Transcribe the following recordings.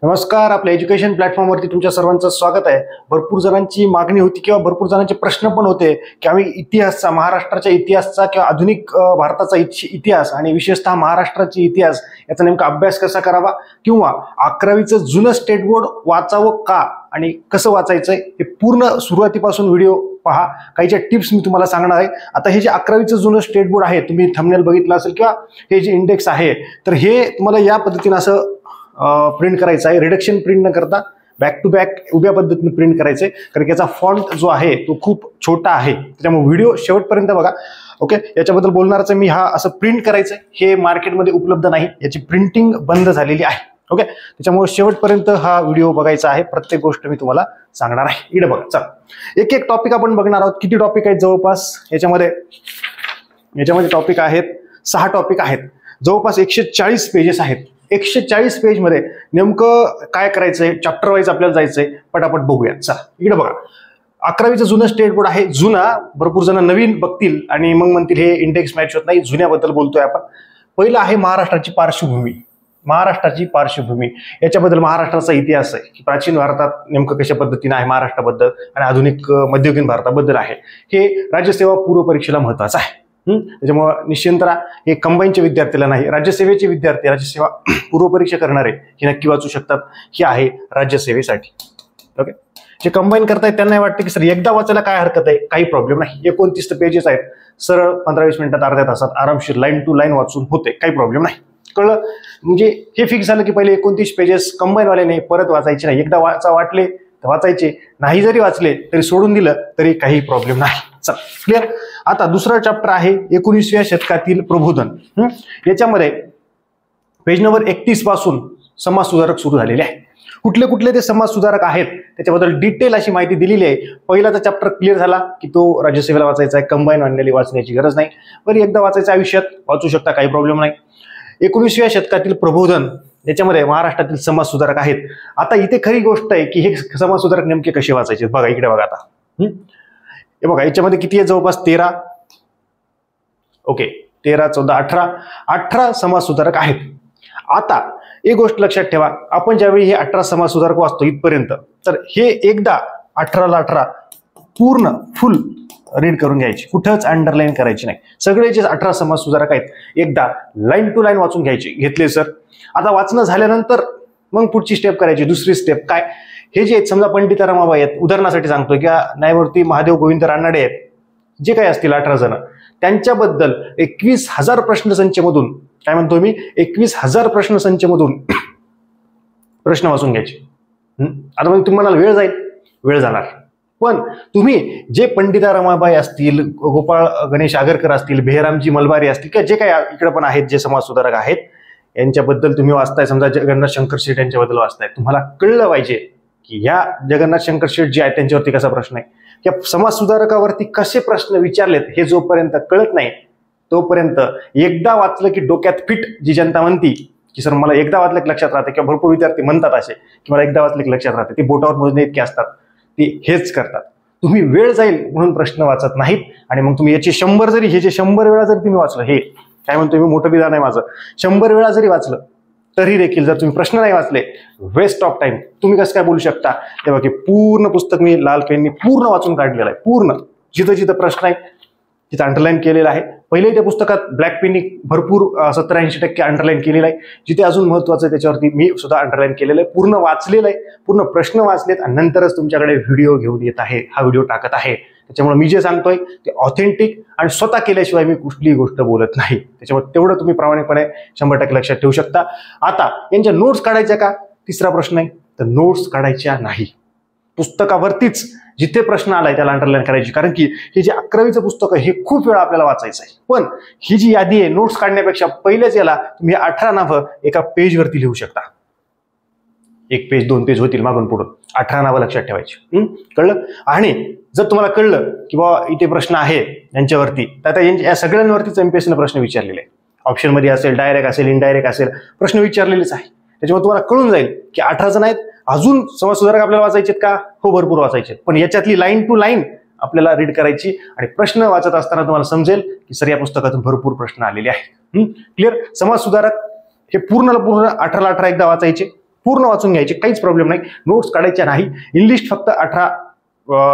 नमस्कार. आपल्या एज्युकेशन प्लॅटफॉर्मवरती तुमच्या सर्वांचं स्वागत आहे. भरपूर जणांची मागणी होती किंवा भरपूर जणांचे प्रश्न पण होते की आम्ही इतिहासचा, महाराष्ट्राच्या इतिहासचा किंवा आधुनिक भारताचा इतिहास आणि विशेषतः महाराष्ट्राचा इतिहास याचा नेमका अभ्यास कसा करावा किंवा 11वीचं जुनं स्टेट बोर्ड वाचावं का आणि कसं वाचायचंय हे पूर्ण सुरुवातीपासून व्हिडिओ पहा. काहीच्या टिप्स मी तुम्हाला सांगणार आहे. आता हे जे 11वीचं जुनं स्टेट बोर्ड आहे, तुम्ही थंबनेल बघितलं असेल किंवा हे जे इंडेक्स आहे, तर हे तुम्हाला या पद्धतीने असं प्रिंट करायचं आहे. रिडक्शन प्रिंट न करता बॅक टू बॅक उभ्या पद्धतीने प्रिंट करायचंय, कारण याचा फॉन्ट जो आहे तो खूप छोटा आहे. त्याच्यामुळे व्हिडिओ शेवटपर्यंत बघा. ओके, याच्याबद्दल बोलणारच मी. हा असं प्रिंट करायचंय, हे मार्केटमध्ये उपलब्ध नाही, याची प्रिंटिंग बंद झालेली आहे. ओके, त्याच्यामुळे शेवटपर्यंत हा व्हिडिओ बघायचा आहे. प्रत्येक गोष्ट मी तुम्हाला सांगणार आहे. इकडे बघा. चला, एक एक टॉपिक आपण बघणार आहोत. किती टॉपिक आहेत जवळपास याच्यामध्ये टॉपिक आहेत 6 टॉपिक आहेत. जवळपास 140 पेजेस आहेत. 140 पेज मध्ये नेमकं काय करायचंय, चॅप्टर वाईज आपल्याला जायचंय. पटापट बघूया. चला, इकडे बघा. 11वीचं जुनं स्टेट बोर्ड आहे. जुना, भरपूर जण नवीन बघतील आणि मग म्हणतील हे इंडेक्स मॅच होत नाही. जुन्याबद्दल बोलतोय आपण. पहिलं आहे महाराष्ट्राची पार्श्वभूमी. महाराष्ट्राची पार्श्वभूमी याच्याबद्दल महाराष्ट्राचा इतिहास आहे की प्राचीन भारतात नेमकं कशा पद्धतीने आहे महाराष्ट्राबद्दल आणि आधुनिक मध्ययुगीन भारताबद्दल आहे. हे राज्यसेवा पूर्व परीक्षेला महत्वाचं आहे. त्याच्यामुळे निश्चिंत राहा. हे कंबाईनच्या विद्यार्थ्याला नाही, राज्यसेवेचे विद्यार्थी, राज्यसेवा पूर्व परीक्षा करणारे हे नक्की वाचू शकतात. हे आहे राज्यसेवेसाठी. ओके, जे कंबाईन करतायत त्यांना वाटतं की सर एकदा वाचायला काय हरकत आहे, काही प्रॉब्लेम नाही. 29 पेजेस आहेत. सरळ 15-20 मिनिटात, अर्ध्या तासात आरामशीर लाईन टू लाईन वाचून होते, काही प्रॉब्लेम नाही. कळलं? म्हणजे हे फिक्स झालं की पहिले 29 पेजेस कंबाईनवाल्याने परत वाचायचे नाही. एकदा वाटले तर वाचायचे, नाही जरी वाचले तरी सोडून दिलं तरी काही प्रॉब्लेम नाही. चल, क्लिअर. आता दुसरा चॅप्टर आहे 19व्या शतकातील प्रबोधन. याच्यामध्ये पेज नंबर 31 पासून समाज सुधारक सुरू झालेले आहे. कुठले कुठले ते समाज सुधारक आहेत त्याच्याबद्दल डिटेल अशी माहिती दिलेली आहे. पहिला तर चॅप्टर क्लिअर झाला की तो राज्यसेवेला वाचायचा आहे. कंबाईन आणलेली वाचण्याची गरज नाही, पण एकदा वाचायचं, आयुष्यात वाचू शकता, काही प्रॉब्लेम नाही. 19व्या शतकातील प्रबोधन याच्यामध्ये महाराष्ट्रातील समाज सुधारक आहेत. आता इथे खरी गोष्ट आहे की हे समाज सुधारक नेमके कसे वाचायचे बघा. इकडे बघा. आता हे बघा, याच्यामध्ये किती आहे, जवळपास 13. ओके, 13, 14, 18 समाज सुधारक आहेत. आता एक गोष्ट लक्षात ठेवा, आपण ज्यावेळी हे 18 समाज सुधारक वाचतो इथपर्यंत, तर हे एकदा 18ला 18 पूर्ण फुल रीड करून घ्यायची, कुठंच अंडरलाईन करायची नाही. सगळे जे 18 समाज सुधारक आहेत एकदा लाईन टू लाईन वाचून घ्यायचे. घेतले सर. आता वाचणं झाल्यानंतर मग पुढची स्टेप करायची. दुसरी स्टेप काय, हे जे समजा पंडिता रमाबाई आहेत, उदाहरणासाठी सांगतोय, किंवा न्यायमूर्ती महादेव गोविंद रानडे आहेत, जे काही असतील 18 जण, त्यांच्याबद्दल 21,000 प्रश्नसंचमधून, काय म्हणतोय मी, 21,000 प्रश्नसंचमधून प्रश्न वाचून घ्यायचे. आता मग तुम्हाला वेळ जाईल, वेळ जाणार. पण तुम्ही जे पंडिता रमाबाई असतील, गोपाळ गणेश आगरकर असतील, बेहरामजी मलबारी असतील, किंवा जे काही इकडे पण आहेत जे समाज सुधारक आहेत, यांच्याबद्दल तुम्ही वाचताय, समजा जगन्नाथ शंकर शेठ यांच्याबद्दल वाचताय, तुम्हाला कळलं पाहिजे की ह्या जगन्नाथ शंकर शेठ जे आहेत त्यांच्यावरती कसा प्रश्न आहे, या समाज सुधारकावरती कसे प्रश्न विचारलेत, हे जोपर्यंत कळत नाही तोपर्यंत एकदा वाचलं की डोक्यात फिट. जी जनता म्हणती की सर मला एकदा वाचलं की लक्षात राहते, किंवा भरपूर विद्यार्थी म्हणतात असे की मला एकदा वाचलं की लक्षात राहते, ते बोटावर मोजणे इतके असतात, ते हेच करतात. तुम्ही वेळ जाईल म्हणून प्रश्न वाचत नाहीत आणि मग तुम्ही याचे 100 जरी, हे जे 100 वेळा जरी तुम्ही वाचलं, हे काय म्हणतो मी, मोठं विधान आहे माझं, 100 वेळा जरी वाचलं तरी देखील जर तुम्ही प्रश्न नाही वाचले, वेस्ट ऑफ टाइम. तुम्ही कसं काय बोलू शकता, तेव्हा की पूर्ण पुस्तक मी लाल पेननी पूर्ण वाचून काढलेलं आहे. पूर्ण जिथं जिथं प्रश्न आहे तिथं अंडरलाईन केलेलं आहे. पहिले त्या पुस्तकात ब्लॅक पेननी भरपूर 70-80% अंडरलाईन केलेलं आहे. जिथे अजून महत्वाचं आहे त्याच्यावरती मी सुद्धा अंडरलाईन केलेलं आहे. पूर्ण वाचलेलं आहे, पूर्ण प्रश्न वाचलेत आणि नंतरच तुमच्याकडे व्हिडिओ घेऊन येत आहे, हा व्हिडिओ टाकत आहे. त्याच्यामुळे मी जे सांगतोय ते ऑथेंटिक आणि स्वतः केल्याशिवाय मी कुठलीही गोष्ट बोलत नाही. त्याच्यामुळे तेवढं तुम्ही प्रामाणिकपणे 100% लक्षात ठेवू शकता. आता यांच्या नोट्स काढायच्या का, तिसरा प्रश्न आहे. तर नोट्स काढायच्या नाही. पुस्तकावरतीच जिथे प्रश्न आलाय त्याला अंडरलाईन करायची, कारण की हे जे 11वीचं पुस्तक आहे हे खूप वेळा आपल्याला वाचायचं आहे. पण ही जी यादी आहे, नोट्स काढण्यापेक्षा पहिल्याच याला तुम्ही 18 नावं एका पेजवरती लिहू शकता. 1 पेज 2 पेज होतील मागून पुढून. 18 नावं लक्षात ठेवायची. कळलं? आणि जर तुम्हाला कळलं की बाबा इथे प्रश्न आहे यांच्यावरती, तर आता या सगळ्यांवरतीच एमपीएससीने प्रश्न विचारलेले आहे. ऑप्शन मध्ये असेल, डायरेक्ट असेल, इनडायरेक्ट असेल, प्रश्न विचारलेलेच आहे. त्याच्यामुळे तुम्हाला कळून जाईल की 18 जण आहेत, अजून समाज सुधारक आपल्याला वाचायचे का, हो भरपूर वाचायचे, पण याच्यातली लाईन टू लाईन आपल्याला रीड करायची आणि प्रश्न वाचत असताना तुम्हाला समजेल की सर या पुस्तकातून भरपूर प्रश्न आलेले आहेत. क्लिअर? समाज सुधारक हे पूर्ण 18 एकदा वाचायचे. पूर्ण वाचून घ्यायचे, काहीच प्रॉब्लेम नाही, नोट्स काढायच्या नाही. इंग्लिश फक्त 18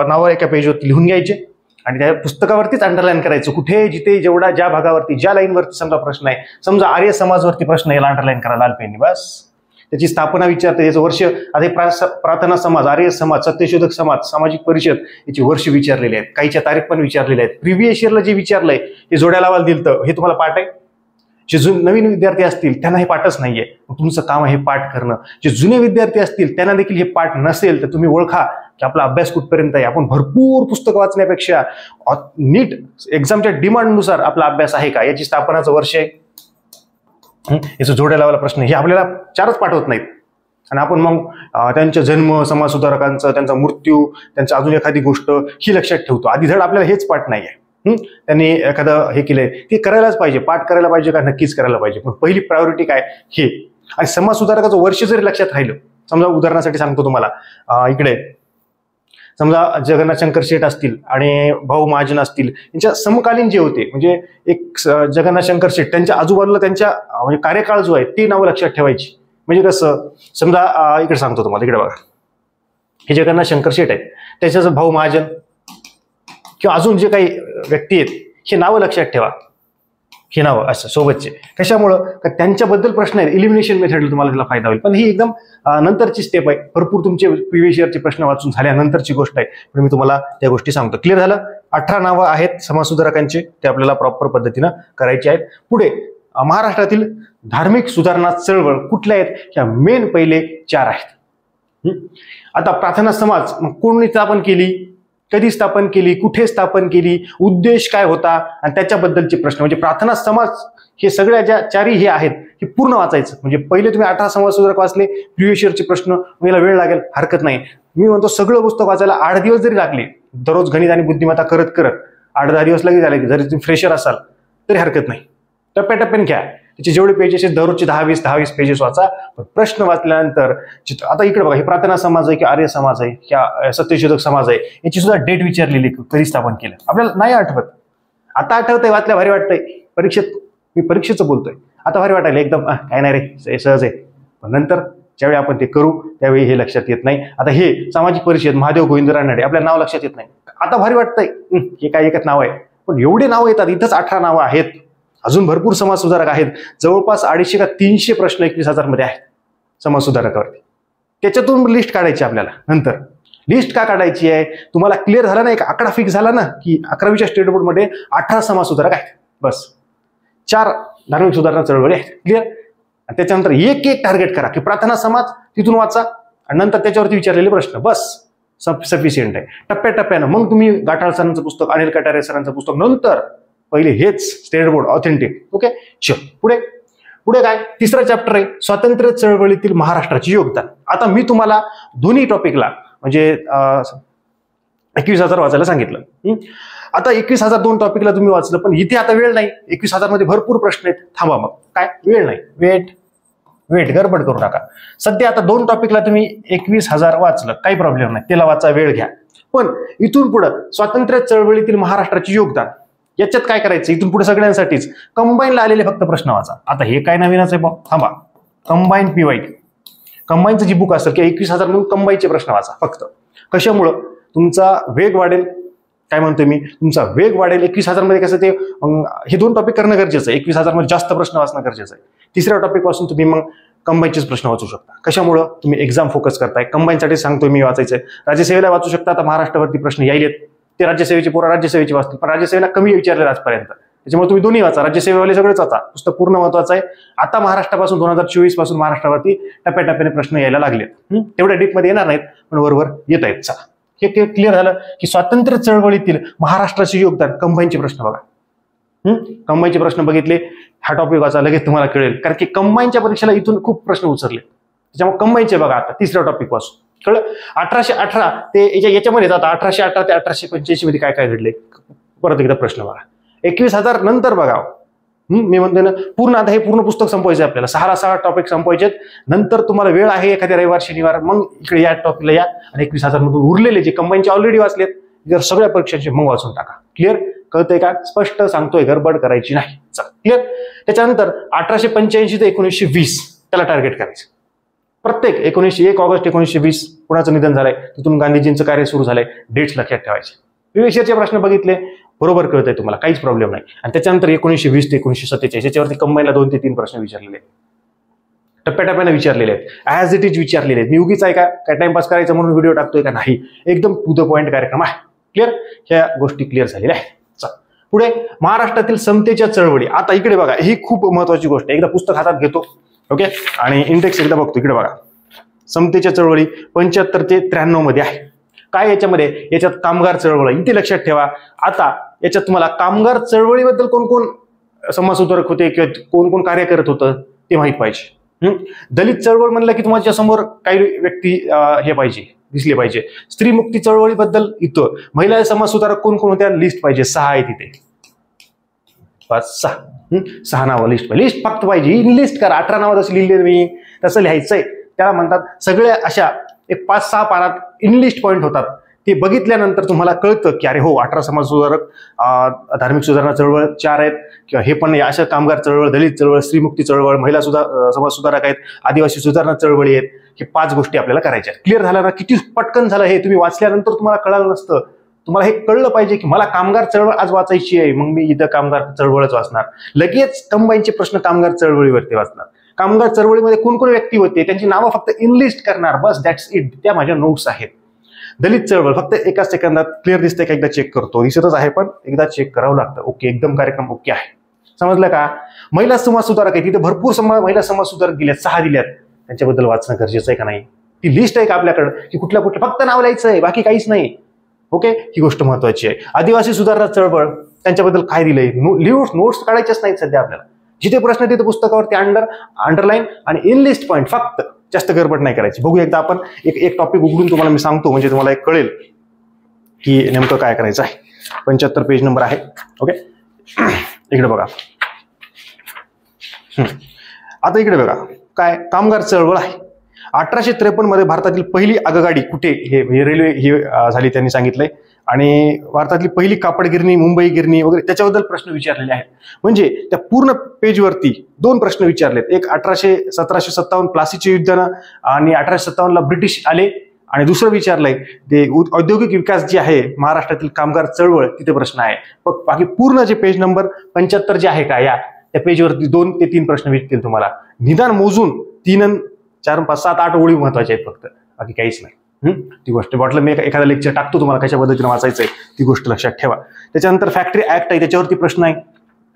नावं एका पेजवरती लिहून घ्यायचे आणि त्या पुस्तकावरतीच अंडरलाईन करायचं. कुठे जिथे जेवढा ज्या भागावरती ज्या लाईनवरती समजा प्रश्न आहे, समजा आर्य समाजवरती प्रश्न याला अंडरलाईन करा लाल पेननी, बस. त्याची स्थापना विचारते, याचं वर्ष, आता प्रार्थना समाज, आर्य समाज, सत्यशोधक समाज, सामाजिक परिषद याची वर्ष विचारलेले आहेत, काहीच्या तारीख पण विचारलेले आहेत. प्रिव्हियस इयरला जे विचारलंय हे जोड्या लावायला दिलं, हे तुम्हाला पाठ आहे. जे नवीन विद्यार्थी असतील त्यांना हे पाठच नाहीये, तुमचं काम आहे पाठ करणं. जे जुने विद्यार्थी असतील त्यांना देखील हे पाठ नसेल तर तुम्ही ओळखा की आपला अभ्यास कुठपर्यंत आहे. आपण भरपूर पुस्तकं वाचण्यापेक्षा नीट एक्झामच्या डिमांडनुसार आपला अभ्यास आहे का, याची स्थापनाचं वर्ष आहे, याचं जोड्या लावायला प्रश्न, हे आपल्याला 4च पाठवत नाहीत. आणि आपण मग त्यांचा जन्म, समाजसुधारकांचा, त्यांचा मृत्यू, त्यांचा अजून एखादी गोष्ट ही लक्षात ठेवतो. आधी धड आपल्याला हेच पाठ नाहीये. त्यांनी एखादं हे केलंय ते करायलाच पाहिजे, पाठ करायला पाहिजे का, नक्कीच करायला पाहिजे. पण पहिली प्रायोरिटी काय हे. आणि समाजसुधारकाचं वर्ष जरी लक्षात राहिलं, समजा उदाहरणासाठी सांगतो तुम्हाला, इकडे समजा जगन्नाथ शंकर शेठ असतील आणि भाऊ महाजन असतील, यांच्या समकालीन जे होते, म्हणजे एक जगन्नाथ शंकर शेठ, त्यांच्या आजूबाजूला त्यांच्या म्हणजे कार्यकाळ जो आहे ते नावं लक्षात ठेवायची. म्हणजे कसं, समजा इकडे सांगतो तुम्हाला, इकडे बघा, हे जगन्नाथ शंकर शेठ आहेत, त्याच्याच भाऊ महाजन किंवा अजून जे काही व्यक्ती आहेत हे नावं लक्षात ठेवा, हे नावं असं सोबतचे. कशामुळं, का त्यांच्याबद्दल प्रश्न आहेत, इलिमिनेशन मेथडला तुम्हाला त्याला फायदा होईल. पण ही एकदम नंतरची स्टेप आहे, भरपूर तुमचे प्रिव्हियस इयरचे प्रश्न वाचून झाल्यानंतरची गोष्ट आहे, पण मी तुम्हाला त्या गोष्टी सांगतो. क्लिअर झालं? 18 नावं आहेत समाजसुधारकांचे, ते आपल्याला प्रॉपर पद्धतीनं करायचे आहेत. पुढे महाराष्ट्रातील धार्मिक सुधारणा चळवळ कुठल्या आहेत, ह्या मेन पहिले 4 आहेत. आता प्रार्थना समाज कोणी स्थापन केली, कधी स्थापन केली, कुठे स्थापन केली, उद्देश काय होता, आणि त्याच्याबद्दलचे प्रश्न. म्हणजे प्रार्थना समाज हे सगळ्या ज्या 4 हे आहेत हे पूर्ण वाचायचं. म्हणजे पहिले तुम्ही 18 समाजसुधारक वाचले, प्रिव्हियस इयरचे प्रश्न, याला वेळ लागेल, हरकत नाही. मी म्हणतो सगळं पुस्तक वाचायला 8 दिवस जरी लागले, दररोज गणित आणि बुद्धिमत्ता करत करत 8-10 दिवस लगेच झाले, जरी तुम्ही फ्रेशर असाल तरी हरकत नाही. टप्प्याटप्प्याने घ्या, त्याचे जेवढे पेजेस आहेत दररोजचे 10-20 पेजेस वाचा. प्रश्न वाचल्यानंतर आता इकडे बघा, हे प्रार्थना समाज आहे की आर्य समाज आहे, क्या सत्यशोधक समाज आहे, याची सुद्धा डेट विचारलेली, कधी स्थापन केलं, आपल्याला नाही आठवत. आता आठवतंय, वाचल्या भारी वाटतंय. मी परीक्षेचं बोलतोय, आता भारी वाटायला एकदम काय नाही रे, सहज आहे. पण नंतर ज्यावेळी आपण ते करू त्यावेळी हे लक्षात येत नाही. आता हे सामाजिक परिषद, महादेव गोविंद रानडे, आपल्या नाव लक्षात येत नाही. आता भारी वाटतंय, हे काय एकच नाव आहे, पण एवढे नाव येतात, इथंच 18 नावं आहेत. अजून भरपूर समाजसुधारक आहेत, जवळपास 250 का 300 प्रश्न 21,000 मध्ये आहेत समाजसुधारकावरती. त्याच्यातून लिस्ट काढायची आपल्याला. नंतर लिस्ट का काढायची आहे, तुम्हाला क्लिअर झाला ना, एक आकडा फिक्स झाला ना, की 11वीच्या स्टेट बोर्डमध्ये 18 समाजसुधारक आहेत, बस. 4 धार्मिक सुधारणा चळवळी आहेत, क्लिअर. त्याच्यानंतर एक टार्गेट करा, की प्रार्थना समाज तिथून वाचा, आणि नंतर त्याच्यावरती विचारलेले प्रश्न, बस सफिशियंट आहे. टप्प्याटप्प्यानं मग तुम्ही गाठाळ सरांचं पुस्तक, अनिल कटारे सरांचं पुस्तक, नंतर पहिले हेच स्टेट बोर्ड ऑथेंटिक. ओके, चल पुढे काय, 3रा चॅप्टर आहे स्वातंत्र्य चळवळीतील महाराष्ट्राचे योगदान. आता मी तुम्हाला दोन्ही टॉपिकला म्हणजे 21,000 वाचायला सांगितलं. आता 21,000 2 टॉपिकला तुम्ही वाचलं, पण इथे आता वेळ नाही. 21,000 मध्ये भरपूर प्रश्न आहेत, थांबा मग काय, वेळ नाही, वेट गडबड करू नका. सध्या आता 2 टॉपिकला तुम्ही 21,000 वाचलं, काही प्रॉब्लेम नाही, त्याला वाचा, वेळ घ्या. पण इथून पुढे स्वातंत्र्य चळवळीतील महाराष्ट्राचे योगदान, याच्यात काय करायचं, इथून पुढे सगळ्यांसाठीच कंबाईनला आलेले फक्त प्रश्न वाचा. आता हे काय नवीनच आहे, थांबा, कंबाईन PYQ, कंबाईनचं जी बुक असेल की 21,000 म्हणून कंबाईनचे प्रश्न वाचा फक्त. कशामुळं, तुमचा वेग वाढेल. काय म्हणतोय मी, तुमचा वेग वाढेल. 21,000 मध्ये कसं ते हे 2 टॉपिक करणं गरजेचं आहे. 21,000 मध्ये जास्त प्रश्न वाचणं गरजेचं आहे. 3ऱ्या टॉपिक पासून तुम्ही मग कंबाईनचेच प्रश्न वाचू शकता. कशामुळं, तुम्ही एक्झाम फोकस करताय. कंबाईनसाठी सांगतोय मी वाचायचंय. राज्यसेवेला वाचू शकता. आता महाराष्ट्रावरती प्रश्न यायलेत, ते राज्यसेवेचे पोरं राज्यसेवेचे वाचतील, पण राज्यसेवेला कमी विचारले आजपर्यंत. त्याच्यामुळे तुम्ही दोन्ही वाचा, राज्यसेवेवाले सगळेच वाचा, पुस्तक पूर्ण महत्वाचं आहे. आता महाराष्ट्रापासून 2024 पासून महाराष्ट्रावरती टप्प्याटप्प्याने प्रश्न यायला लागलेत. तेवढ्या डीपमध्ये येणार नाहीत, पण वरवर येत आहेत. चला, हे क्लिअर झालं की स्वातंत्र्य चळवळीतील महाराष्ट्राचे योगदान. कंबाईनचे प्रश्न बघा, कंबाईनचे प्रश्न बघितले, हा टॉपिक वाचा, लगेच तुम्हाला कळेल. कारण की कंबाईनच्या परीक्षेला इथून खूप प्रश्न उचलले, त्याच्यामुळे कंबाईनचे बघा. आता 3रा टॉपिक पासून कळलं. 1818 ते याच्यामध्ये जाता, 1818 ते 1885 मध्ये काय काय घडले, परत एकदा प्रश्न बघा. 21,000 नंतर बघा. मी म्हणतोय ना, पूर्ण आता हे पूर्ण पुस्तक संपवायचं आपल्याला, 6 टॉपिक संपवायचे. नंतर तुम्हाला वेळ आहे एखाद्या रविवार शनिवार, मग इकडे या टॉपिकला या, आणि 21,000 मधून उरलेले जे कंबाईनचे ऑलरेडी वाचलेत, जर सगळ्या परीक्षांचे मग वाचून टाका. क्लिअर, कळतंय का, स्पष्ट सांगतोय, गडबड करायची नाही. चला, क्लिअर. त्याच्यानंतर 1885 ते 1920 त्याला टार्गेट करायचं. प्रत्येक 1 ऑगस्ट 1920 कुणाचं निधन झालंय, तिथून गांधीजींचं कार्य सुरू झालंय, डेट्स लक्षात ठेवायचे. प्रिव्हियस इयरचे प्रश्न बघितले, बरोबर कळतंय तुम्हाला, काहीच प्रॉब्लेम नाही. आणि त्याच्यानंतर 1920 ते 1947 याच्यावरती कंबाईनला 2 ते 3 प्रश्न विचारलेले आहेत, टप्प्याटप्प्याने विचारलेले आहेत, ॲज इट इज विचारलेले आहेत. मी उगीच आहे का काय टाइमपास करायचं म्हणून व्हिडिओ टाकतोय का? नाही, एकदम टू द पॉइंट कार्यक्रम आहे. क्लिअर? ह्या गोष्टी क्लिअर झालेल्या आहेत. पुढे महाराष्ट्रातील समतेच्या चळवळी. आता इकडे बघा, ही खूप महत्वाची गोष्ट आहे. एकदा पुस्तक हातात घेतो, ओके, आणि इंडेक्स एकदा बघतो. इकडे बघा, समतेच्या चळवळी 75 ते 93 मध्ये आहे. काय याच्यामध्ये? याच्यात कामगार चळवळ, इथे लक्षात ठेवा. आता याच्यात तुम्हाला कामगार चळवळीबद्दल कोण कोण समाजसुधारक होते किंवा कोण कोण कार्य करत होतं ते माहित पाहिजे. दलित चळवळ म्हणलं की तुमच्या समोर काही व्यक्ती हे पाहिजे, दिसले पाहिजे. स्त्री मुक्ती चळवळीबद्दल इथं महिला समाजसुधारक कोण कोण होत्या लिस्ट पाहिजे, 6 आहे तिथे, 6 नावं लिस्ट फक्त पाहिजे. ही लिस्ट करा, 18 नावं जसं लिहिले मी तसं लिहायचंय. त्याला म्हणतात सगळ्या अशा एक 5-6 पानात इनलिस्ट पॉईंट होतात. ते बघितल्यानंतर तुम्हाला कळतं की अरे हो, 18 समाजसुधारक, धार्मिक सुधारणा चळवळ 4 आहेत, किंवा हे पण अशा कामगार चळवळ, दलित चळवळ, स्त्रीमुक्ती चळवळ, महिला समाजसुधारक आहेत, आदिवासी सुधारणा चळवळी आहेत. हे 5 गोष्टी आपल्याला करायच्या. क्लिअर झालं ना? किती पटकन झालं हे. तुम्ही वाचल्यानंतर तुम्हाला कळालं नसतं. तुम्हाला हे कळलं पाहिजे की मला कामगार चळवळ आज वाचायची आहे, मग मी इथं कामगार चळवळच वाचणार. लगेच कंबाईनचे प्रश्न कामगार चळवळीवरती वाचणार. कामगार चळवळीमध्ये कोण कोण व्यक्ती होते त्यांची नावं फक्त इनलिस्ट करणार, बस, दॅट्स इट. त्या माझ्या नोट्स आहेत. दलित चळवळ फक्त एका सेकंदात क्लिअर दिसतंय का? एकदा चेक करतो. दिसतच आहे पण एकदा चेक करावं लागतं. ओके, एकदम कार्यक्रम ओके आहे. समजलं का? महिला समाज सुधारक आहे, तिथे भरपूर महिला समाज सुधारक दिल्यात, 6 दिल्यात. त्यांच्याबद्दल वाचणं गरजेचं आहे का नाही? ती लिस्ट आहे का आपल्याकडे की कुठल्या फक्त नाव लिहायचं आहे, बाकी काहीच नाही. ओके, ही गोष्ट महत्वाची आहे. आदिवासी सुधारणा चळवळ, त्यांच्याबद्दल काय दिलंय? नोट्स काढायच्याच नाहीत सध्या आपल्याला. जिथे प्रश्न तिथे पुस्तकावरती अंडरलाईन आणि इनलिस्ट पॉईंट, फक्त जास्त गडबड नाही करायची. बघू एकदा आपण एक टॉपिक उघडून तुम्हाला मी सांगतो, म्हणजे तुम्हाला एक कळेल की नेमकं काय करायचं आहे. 75 पेज नंबर आहे. ओके, इकडे बघा. आता इकडे बघा, काय कामगार चळवळ आहे. 1853 मध्ये भारतातील पहिली आगगाडी कुठे, हे रेल्वे ही झाली त्यांनी सांगितलंय. आणि भारतातली पहिली कापड गिरणी, मुंबई गिरणी वगैरे त्याच्याबद्दल प्रश्न विचारलेले आहेत. म्हणजे त्या पूर्ण पेजवरती 2 प्रश्न विचारलेत. एक 1757 प्लासीच्या युद्धानं आणि 1857ला ब्रिटिश आले, आणि दुसरं विचारलंय ते औद्योगिक विकास जे आहे महाराष्ट्रातील कामगार चळवळ, तिथे प्रश्न आहे. पण बाकी पूर्ण जे पेज नंबर 75 जे आहे का, त्या पेजवरती 2 ते 3 प्रश्न विचारतील तुम्हाला. निदान मोजून 3, 4, 5, 7, 8 ओळी महत्वाच्या आहेत फक्त, बाकी काहीच नाही. ती गोष्ट वाटलं मी एखादा लेक्चर टाकतो तुम्हाला कशा पद्धतीने वाचायचंय, ती गोष्ट लक्षात ठेवा. त्याच्यानंतर फॅक्टरी ऍक्ट आहे, त्याच्यावरती प्रश्न आहे.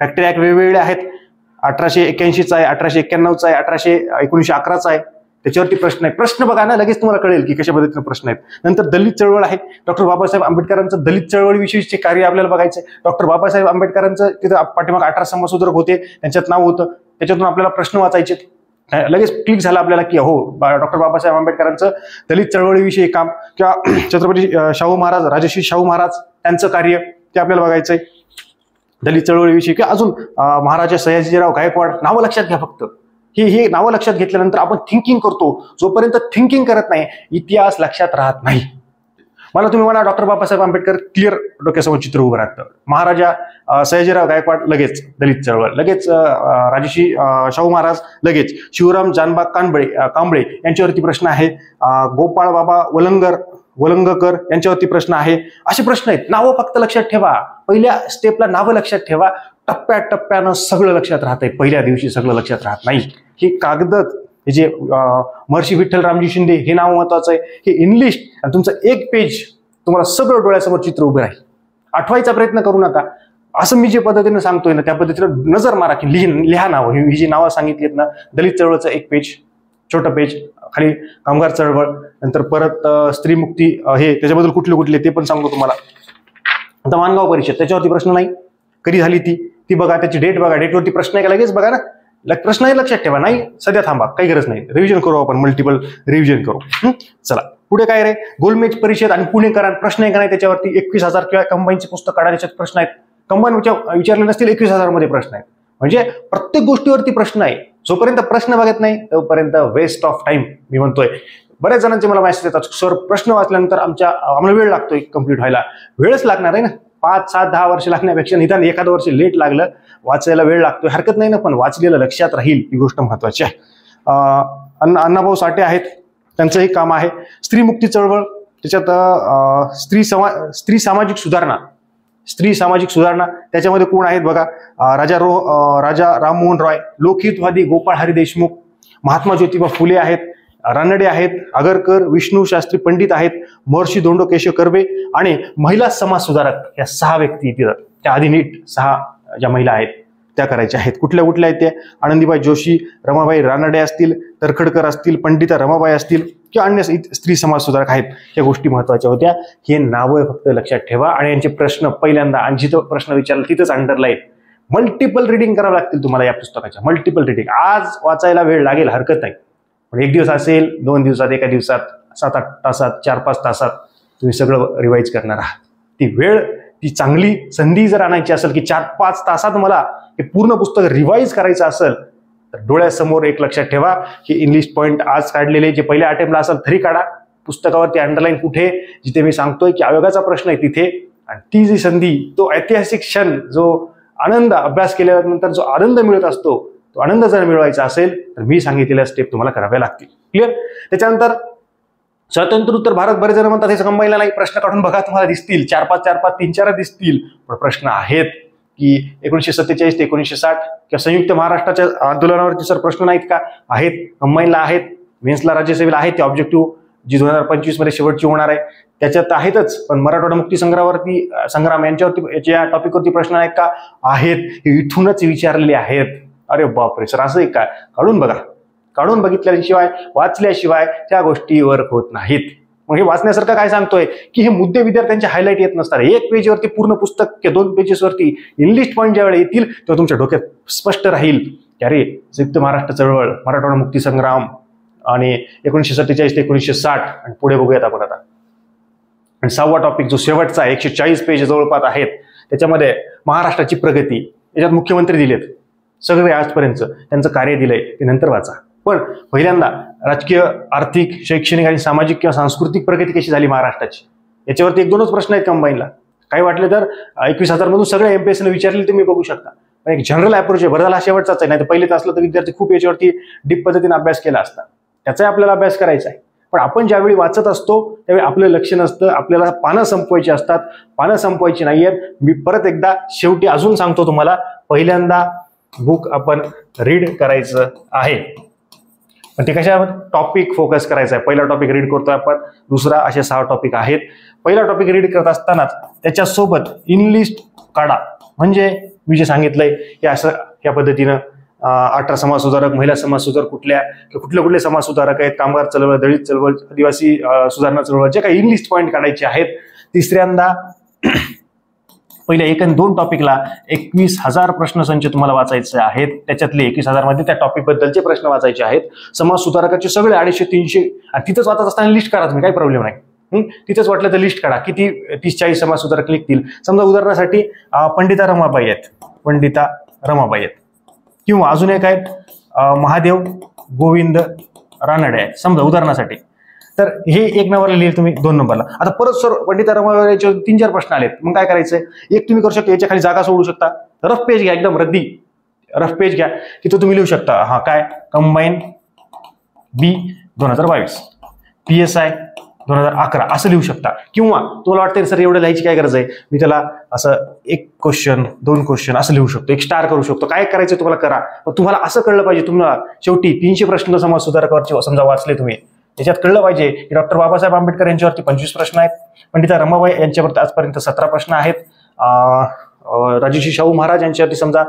फॅक्टरी ऍक्ट वेगवेगळे आहेत. 1881चा आहे, 1891चा आहे, 1911चा आहे. त्याच्यावरती प्रश्न आहे. प्रश्न बघा ना, लगेच तुम्हाला कळेल की कशा पद्धतीने प्रश्न आहेत. नंतर दलित चळवळ आहे. डॉक्टर बाबासाहेब आंबेडकरांचं दलित चळवळीविषयीचे कार्य आपल्याला बघायचं. डॉक्टर बाबासाहेब आंबेडकरांचं तिथं पाठीमाग 18 समाजसुधारक होते, त्यांच्यात नाव होतं. त्याच्यातून आपल्याला प्रश्न वाचायचे. लगेच क्लिक झालं आपल्याला की हो, डॉक्टर बाबासाहेब आंबेडकरांचं दलित चळवळीविषयी काम, किंवा छत्रपती शाहू महाराज, राजश्री शाहू महाराज त्यांचं कार्य ते आपल्याला बघायचंय दलित चळवळीविषयी. किंवा अजून महाराजा सयाजीराव गायकवाड, नावं लक्षात घ्या फक्त. ही नावं लक्षात घेतल्यानंतर आपण थिंकिंग करतो. जोपर्यंत थिंकिंग करत नाही, इतिहास लक्षात राहत नाही. मला तुम्ही म्हणा डॉक्टर बाबासाहेब आंबेडकर, क्लिअर डोक्यासमोर चित्र उभं राहतं. महाराजा सयाजीराव गायकवाड लगेच दलित चळवळ, लगेच राजश्री शाहू महाराज, लगेच शिवराम जानबा कांबळे यांच्यावरती प्रश्न आहे. गोपाळ बाबा वलंगकर यांच्यावरती प्रश्न आहे. असे प्रश्न आहेत. नावं फक्त लक्षात ठेवा. पहिल्या स्टेपला नावं लक्षात ठेवा. टप्प्याटप्प्यानं सगळं लक्षात राहतंय, पहिल्या दिवशी सगळं लक्षात राहत नाही. हे कागदत हे जे महर्षी विठ्ठल रामजी शिंदे हे नाव महत्वाचं आहे. हे इंग्लिश, आणि तुमचं 1 पेज तुम्हाला सगळं डोळ्यासमोर चित्र उभं राहील. आठवायचा प्रयत्न करू नका. असं मी जे पद्धतीने सांगतोय ना, त्या पद्धतीने नजर मारा की लिहा नावं. ही जी नावं सांगितलीत ना, दलित चळवळचं 1 पेज, छोटं पेज, खाली कामगार चळवळ, नंतर परत स्त्रीमुक्ती, हे त्याच्याबद्दल कुठले ते पण सांगतो तुम्हाला. आता माणगाव परिषद, त्याच्यावरती प्रश्न नाही. कधी झाली ती बघा, त्याची डेट बघा. डेटवरती प्रश्न आहे का लगेच बघा ना. प्रश्न आहे लक्षात ठेवा. नाही सध्या थांबा, काही गरज नाही. रिव्हिजन करू आपण, मल्टिपल रिव्हिजन करू. चला पुढे काय रे, गोलमेज परिषद आणि पुणेकरांत प्रश्न आहे का नाही त्याच्यावरती. 21,000 किंवा कंबाईनचे पुस्तक काढा, त्याच्यात प्रश्न आहेत. कंबाईन विचारले नसतील, 21,000 मध्ये प्रश्न आहेत. म्हणजे प्रत्येक गोष्टीवरती प्रश्न आहे. जोपर्यंत प्रश्न बघत नाही तोपर्यंत वेस्ट ऑफ टाइम. मी म्हणतोय, बऱ्याच जणांचे मला मेसेज येतात, सर प्रश्न वाचल्यानंतर आम्हाला वेळ लागतोय कम्प्लीट व्हायला. वेळच लागणार आहे ना. 5, 7, 10 वर्ष लागण्यापेक्षा निदान एखादं वर्ष लेट लागलं, वाचायला वेळ लागतोय, हरकत नाही ना, पण वाचलेलं लक्षात राहील, ही गोष्ट महत्वाची आहे. अण्णाभाऊ साठे आहेत, त्यांचंही काम आहे. स्त्री मुक्ती चळवळ, त्याच्यात स्त्री सामाजिक सुधारणा त्याच्यामध्ये कोण आहेत बघा, राजा राममोहन रॉय, लोकहितवादी गोपाळ हरी देशमुख, महात्मा ज्योतिबा फुले आहेत, रानडे आहेत, आगरकर, विष्णू शास्त्री पंडित आहेत, महर्षी धोंडो केशव कर्वे आणि महिला समाज सुधारक. या 6 व्यक्ती तिथं त्या आधी नीट 6 ज्या महिला आहेत त्या करायच्या आहेत. कुठल्या आहेत त्या? आनंदीबाई जोशी, रमाबाई रानडे असतील, तरखडकर असतील, पंडिता रमाबाई असतील किंवा अन्य स्त्री समाज सुधारक आहेत. या गोष्टी महत्वाच्या होत्या. हे नावं फक्त लक्षात ठेवा आणि यांचे प्रश्न पहिल्यांदा आणि जिथं प्रश्न विचारला तिथंच अंडरलाईन. मल्टिपल रिडिंग करावं लागतील तुम्हाला या पुस्तकाच्या. Multiple reading. आज वाचायला वेळ लागेल, हरकत नाही, पण 1 दिवस असेल, 2 दिवसात, 1 दिवसात, 7-8 तासात, 4-5 तासात तुम्ही सगळं रिवाईज करणार आहात. ती वेळ, ती चांगली संधी जर आणायची असेल की 4-5 तासात मला हे पूर्ण पुस्तक रिवाईज करायचं असेल तर डोळ्यासमोर एक लक्षात ठेवा की इंग्लिश पॉईंट आज काढलेले जे पहिल्या अटेम्प्टला असेल तरी काढा. पुस्तकावरती अंडरलाईन कुठे, जिथे मी सांगतोय की अयोगाचा प्रश्न आहे तिथे. आणि ती जी संधी, तो ऐतिहासिक क्षण, जो आनंद, अभ्यास केल्यानंतर जो आनंद मिळत असतो, तो आनंद जर मिळवायचा असेल तर मी सांगितलेल्या स्टेप तुम्हाला कराव्या लागतील. क्लिअर? त्याच्यानंतर स्वातंत्र्योत्तर भारत, बरेच जण म्हणतात हे कंबाईनला नाही, प्रश्न काढून बघा, तुम्हाला दिसतील 4-5, 3-4 दिसतील, पण प्रश्न आहेत की 1947 ते 1960 किंवा संयुक्त महाराष्ट्राच्या आंदोलनावरती सर प्रश्न नाहीत का? आहेत, कंबाईनला आहेत, मेन्सला राज्यसेवेला आहेत, ते ऑब्जेक्टिव्ह जी 2025 मध्ये शेवटची होणार आहे त्याच्यात आहेतच. पण मराठवाडा मुक्ती संग्राम यांच्यावरती, या टॉपिकवरती प्रश्न आहेत का? आहेत. हे इथूनच विचारलेले आहेत. अरे बापरे सर, असं एक काय? काढून बघा. काढून बघितल्याशिवाय, वाचल्याशिवाय त्या गोष्टी वर्क होत नाहीत. मग हे वाचण्यासारखं काय सांगतोय की हे मुद्दे विद्यार्थ्यांचे हायलाईट येत नसतात. 1 पेजवरती पूर्ण पुस्तक किंवा 2 पेजेसवरती इंग्लिश पॉईंट ज्यावेळी येतील तेव्हा तुमच्या डोक्यात स्पष्ट राहील की अरे, संयुक्त महाराष्ट्र चळवळ, मराठवाडा मुक्ती संग्राम आणि 1947 ते 1960 आणि पुढे बघूयात आपण आता. आणि 6वा टॉपिक जो शेवटचा 140 पेज जवळपास आहेत, त्याच्यामध्ये महाराष्ट्राची प्रगती, याच्यात मुख्यमंत्री दिलेत सगळे आजपर्यंत, त्यांचं कार्य दिलंय, ते नंतर वाचा. पण पहिल्यांदा राजकीय, आर्थिक, शैक्षणिक आणि सामाजिक किंवा सांस्कृतिक प्रगती कशी झाली महाराष्ट्राची, याच्यावरती 1-2च प्रश्न आहेत कंबाईनला. काही वाटले तर 21,000 मधून सगळे एमपीएससीने विचारले तुम्ही बघू शकता. पण एक जनरल अप्रोच आहे. बरं झाला शेवटचाच आहे, नाही तर पहिलेच असलं तर विद्यार्थी खूप याच्यावरती डीप पद्धतीने अभ्यास केला असता. त्याचाही आपल्याला अभ्यास करायचा आहे. पण आपण ज्यावेळी वाचत असतो त्यावेळी आपलं लक्ष नसतं, आपल्याला पानं संपवायची असतात, पानं संपवायची नाहीयेत. मी परत एकदा शेवटी अजून सांगतो तुम्हाला, पहिल्यांदा बुक आपण रीड करायचं आहे. पण ते कशा टॉपिक फोकस करायचा आहे. पहिला टॉपिक रीड करतोय आपण, दुसरा, असे 6 टॉपिक आहेत. पहिला टॉपिक रीड करत असतानाच त्याच्यासोबत इनलिस्ट काढा. म्हणजे मी जे सांगितलंय हे असं या पद्धतीनं 18 समाज सुधारक, महिला समाज सुधारक कुठले समाज सुधारक आहेत, कामगार चळवळ, दलित चळवळ, आदिवासी सुधारणा चळवळ, जे काही इंग्लिश पॉईंट काढायचे आहेत. तिसऱ्यांदा पहिल्या 1 आणि 2 टॉपिकला 21,000 प्रश्नसंच तुम्हाला वाचायचे आहेत. त्याच्यातले 21,000 मध्ये त्या टॉपिक बद्दलचे प्रश्न वाचायचे आहेत. समाज सुधारकाचे सगळे 250-300 तिथंच वाचत असताना लिस्ट करा तुम्ही, काही प्रॉब्लेम नाही. तिथेच वाटलं तर लिस्ट काढा, किती 30-40 समाज सुधारक लिखतील. समजा उदाहरणासाठी पंडिता रमाबाई आहेत, किंवा अजून एक आहेत महादेव गोविंद रानडे आहेत समजा उदाहरणासाठी. तर हे 1 नंबरला लिहिले तुम्ही, 2 नंबरला. आता परत सर पंडिता रमाबाई 3-4 प्रश्न आलेत, मग काय करायचंय? एक तुम्ही करू शकता, याच्या खाली जागा सोडू शकता, रफ पेज घ्या, एकदम रद्दी रफ पेज घ्या, तिथं तुम्ही लिहू शकता हा काय कंबाईन बी 2022, PSI 2011 असं लिहू शकता. किंवा तुम्हाला वाटतं सर एवढं लिहायची काय गरज आहे, मी त्याला असं 1 क्वेश्चन 2 क्वेश्चन असं लिहू शकतो, 1 स्टार करू शकतो. काय करायचं तुम्हाला करा, पण तुम्हाला असं कळलं पाहिजे, तुम्हाला शेवटी 300 प्रश्न समाज सुधारकावरचे समजा वाचले तुम्ही, याच्यात कळलं पाहिजे की डॉक्टर बाबासाहेब आंबेडकर यांच्यावरती 25 प्रश्न आहेत, पंडिता रमाबाई यांच्यावरती आजपर्यंत 17 प्रश्न आहेत, राजर्षी शाहू महाराज यांच्यावरती समजा